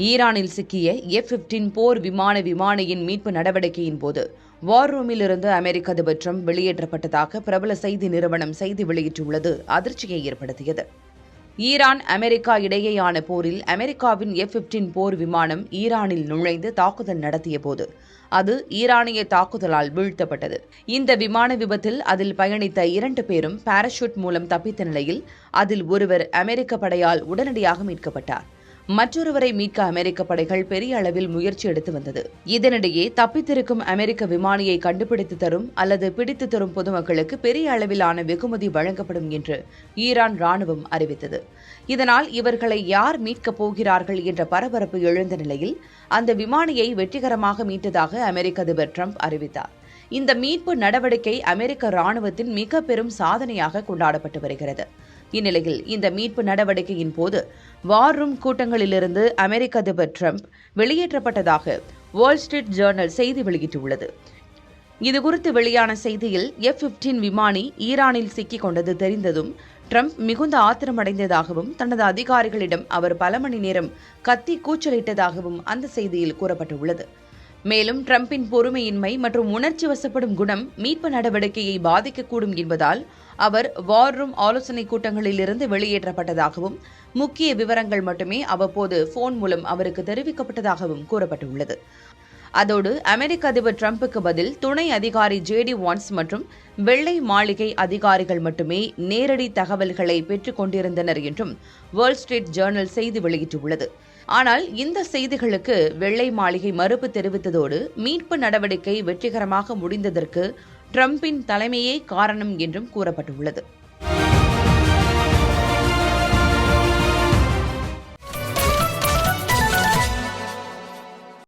ஈரானில் சிக்கிய F-15 போர் விமானியின் மீட்பு நடவடிக்கையின் போது வார் ரூமில் இருந்து அமெரிக்க அதிபர் டிரம்ப் வெளியேற்றப்பட்டதாக பிரபல செய்தி நிறுவனம் செய்தி வெளியிட்டுள்ளது அதிர்ச்சியை ஏற்படுத்தியது. ஈரான் அமெரிக்கா இடையேயான போரில் அமெரிக்காவின் F-15 போர் விமானம் ஈரானில் நுழைந்து தாக்குதல் நடத்திய போது அது ஈரானிய தாக்குதலால் வீழ்த்தப்பட்டது. இந்த விமான விபத்தில் அதில் பயணித்த 2 பேரும் பாராசூட் மூலம் தப்பித்த நிலையில் அதில் ஒருவர் அமெரிக்க படையால் உடனடியாக மீட்கப்பட்டார். மற்றொருவரை மீட்க அமெரிக்க படைகள் பெரிய அளவில் முயற்சி எடுத்து வந்தது. இதனிடையே தப்பித்திருக்கும் அமெரிக்க விமானியை கண்டுபிடித்து தரும் அல்லது பிடித்து தரும் பொதுமக்களுக்கு பெரிய அளவிலான வெகுமதி வழங்கப்படும் என்று ஈரான் ராணுவம் அறிவித்தது. இதனால் இவர்களை யார் மீட்கப் போகிறார்கள் என்ற பரபரப்பு எழுந்த நிலையில் அந்த விமானியை வெற்றிகரமாக மீட்டதாக அமெரிக்க அதிபர் டிரம்ப் அறிவித்தார். இந்த மீட்பு நடவடிக்கை அமெரிக்க ராணுவத்தின் மிக பெரும் சாதனையாக கொண்டாடப்பட்டு வருகிறது. இந்நிலையில் இந்த மீட்பு நடவடிக்கையின் போது வார் ரூம் கூட்டங்களிலிருந்து அமெரிக்க அதிபர் டிரம்ப் வெளியேற்றப்பட்டதாக வால் ஸ்ட்ரீட் ஜர்னல் செய்தி வெளியிட்டுள்ளது. இதுகுறித்து வெளியான செய்தியில் F-15 விமானி ஈரானில் சிக்கிக் கொண்டது தெரிந்ததும் டிரம்ப் மிகுந்த ஆத்திரமடைந்ததாகவும் தனது அதிகாரிகளிடம் அவர் பல மணி நேரம் கத்தி கூச்சலிட்டதாகவும் அந்த செய்தியில் கூறப்பட்டுள்ளது. மேலும் டிரம்பின் பொறுமையின்மை மற்றும் உணர்ச்சி வசப்படும் குணம் மீட்பு நடவடிக்கையை பாதிக்கக்கூடும் என்பதால் அவர் வார் ரூம் ஆலோசனைக் கூட்டங்களிலிருந்து வெளியேற்றப்பட்டதாகவும் முக்கிய விவரங்கள் மட்டுமே அவ்வப்போது போன் மூலம் அவருக்கு தெரிவிக்கப்பட்டதாகவும் கூறப்பட்டுள்ளது. அதோடு அமெரிக்க அதிபர் டிரம்புக்கு பதில் துணை அதிகாரி JD வான்ஸ் மற்றும் வெள்ளை மாளிகை அதிகாரிகள் மட்டுமே நேரடி தகவல்களை பெற்றுக் கொண்டிருந்தனர் என்றும் வால் ஸ்ட்ரீட் ஜர்னல் செய்தி வெளியிட்டுள்ளது. ஆனால் இந்த செய்திகளுக்கு வெள்ளை மாளிகை மறுப்பு தெரிவித்ததோடு மீட்பு நடவடிக்கை வெற்றிகரமாக முடிந்ததற்கு டிரம்பின் தலைமையே காரணம் என்றும் கூறப்பட்டுள்ளது.